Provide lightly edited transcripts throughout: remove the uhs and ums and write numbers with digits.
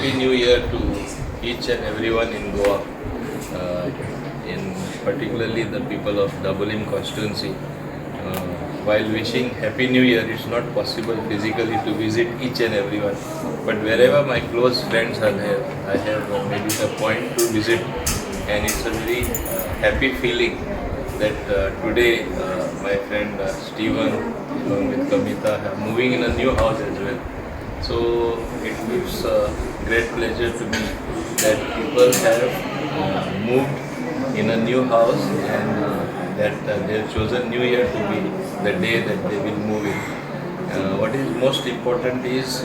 Happy New Year to each and everyone in Goa, uh, in particularly the people of Dabolim constituency. While wishing Happy New Year, it's not possible physically to visit each and everyone. But wherever my close friends are there, I have made it a point to visit, and it's a very happy feeling that today my friend Stephen, along with Kamita, are moving in a new house as well. So it gives great pleasure to me that people have moved in a new house, and that they have chosen New Year to be the day that they will move in. What is most important is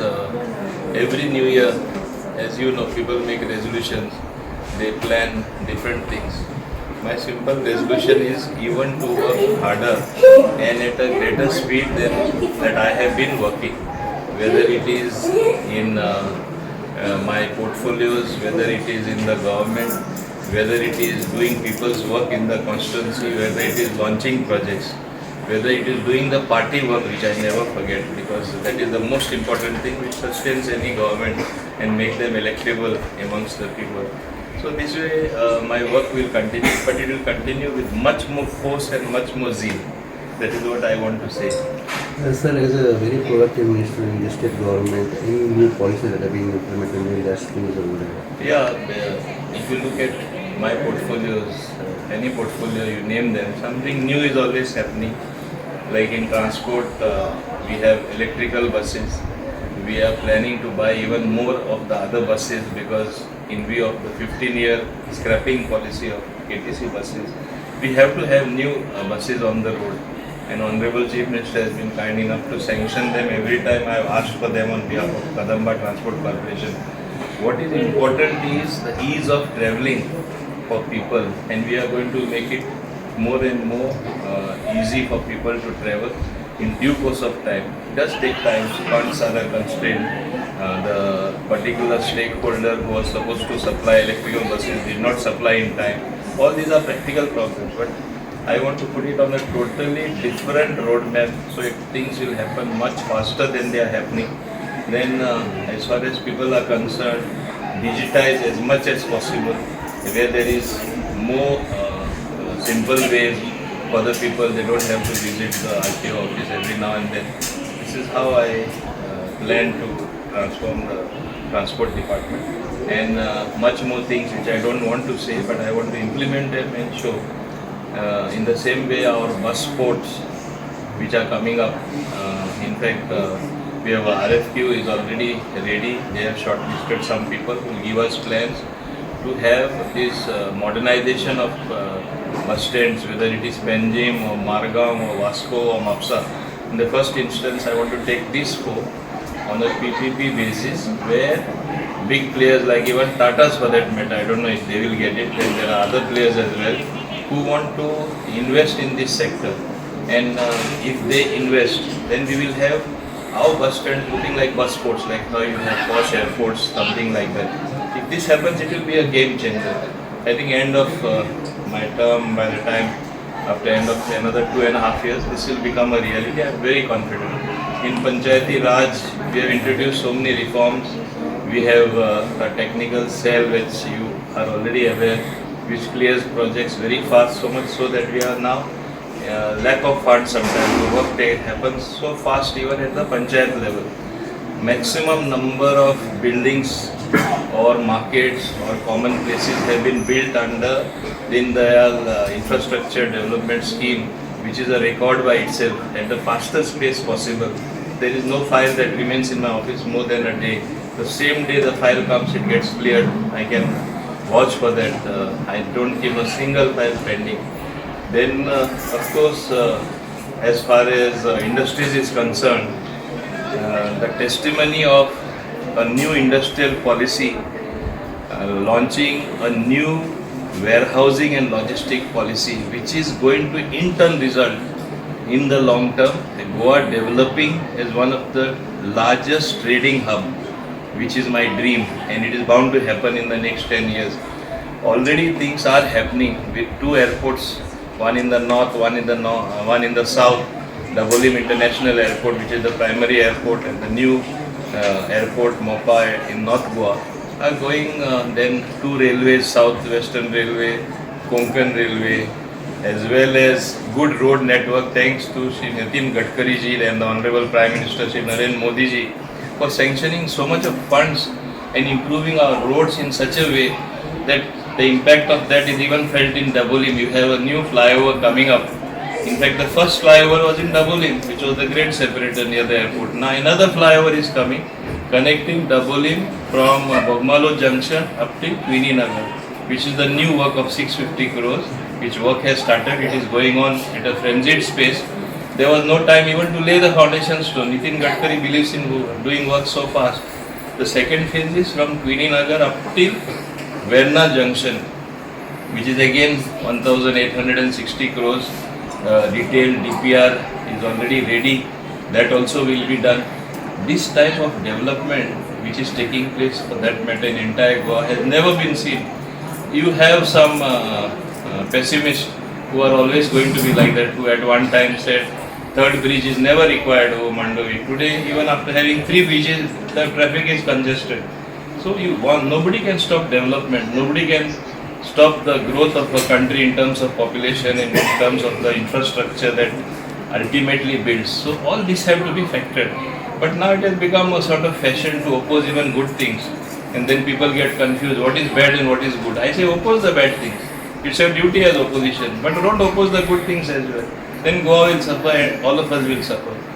every New Year, as you know, people make resolutions, they plan different things. My simple resolution is even to work harder and at a greater speed than that I have been working. Whether it is in my portfolios, whether it is in the government, whether it is doing people's work in the constituency, whether it is launching projects, whether it is doing the party work, which I never forget, because that is the most important thing which sustains any government and make them electable amongst the people. So this way my work will continue, but it will continue with much more force and much more zeal. That is what I want to say. Sir, as a very productive minister in the state government, any new policies that have been implemented in the industries over there? Yeah, if you look at my portfolios, any portfolio you name them, something new is always happening. Like in transport, we have electrical buses. We are planning to buy even more of the other buses, because in view of the 15-year scrapping policy of KTC buses, we have to have new buses on the road. And Honorable Chief Minister has been kind enough to sanction them every time I have asked for them on behalf of Kadamba Transport Corporation. What is important is the ease of travelling for people, and we are going to make it more and more easy for people to travel in due course of time. It does take time, funds are a constraint. The particular stakeholder who was supposed to supply electrical buses did not supply in time. All these are practical problems, but I want to put it on a totally different roadmap, so things will happen much faster than they are happening. Then as far as people are concerned, digitize as much as possible, where there is more simple ways for the people. They don't have to visit the RTO office every now and then. This is how I plan to transform the transport department, and much more things which I don't want to say, but I want to implement them and show. In the same way, our bus ports which are coming up, in fact we have a RFQ is already ready. They have shortlisted some people who will give us plans to have this modernization of bus stands, whether it is Panjim or Margam or Vasco or Mapsa. In the first instance, I want to take these four on a PPP basis, where big players like even Tatas for that matter, I don't know if they will get it, and there are other players as well who want to invest in this sector. And if they invest, then we will have our bus stands looking like bus ports, like how you have posh airports, something like that. If this happens, it will be a game changer. I think end of my term, by the time after end of another 2.5 years, this will become a reality. I am very confident. In Panchayati Raj, we have introduced so many reforms. We have a technical cell which you are already aware, which clears projects very fast, so much so that we are now lack of funds sometimes. The work happens so fast even at the Panchayat level. Maximum number of buildings or markets or common places have been built under Deen Dayal Infrastructure Development Scheme, which is a record by itself, at the fastest pace possible. There is no file that remains in my office more than a day. The same day the file comes, it gets cleared. I can vouch for that. I don't keep a single file pending. Then, of course, as far as industries is concerned, the testimony of a new industrial policy, launching a new warehousing and logistic policy, which is going to in turn result in the long term Goa developing as one of the largest trading hub, which is my dream, and it is bound to happen in the next 10 years. Already things are happening with two airports, one in the north, one in the south. Dabolim International Airport, which is the primary airport, and the new airport Mopa in North Goa. are going then two railways, South Western Railway, Konkan Railway, as well as good road network thanks to Shri Nitin Gadkari ji and the Honorable Prime Minister Shri Narendra Modi ji for sanctioning so much of funds and improving our roads in such a way that the impact of that is even felt in Dabolim. You have a new flyover coming up. In fact, the first flyover was in Dabolim, which was the great separator near the airport. Now another flyover is coming, connecting Dabolim from Bogmalo junction up till Queenie Nagar, which is the new work of 650 crores, which work has started. It is going on at a frenzied pace. There was no time even to lay the foundation stone. Nitin Gadkari believes in doing work so fast. The second phase is from Queenie Nagar up till Verna junction, which is again 1860 crores. Detailed DPR is already ready. That also will be done. This type of development which is taking place for that matter in entire Goa has never been seen. You have some pessimists who are always going to be like that, who at one time said third bridge is never required over Mandovi. Today, even after having three bridges, the traffic is congested. So nobody can stop development, nobody can stop the growth of a country in terms of population and in terms of the infrastructure that ultimately builds. So all this have to be factored. But now it has become a sort of fashion to oppose even good things. And then people get confused, what is bad and what is good. I say oppose the bad things. It's your duty as opposition. But don't oppose the good things as well. Then Goa will suffer and all of us will suffer.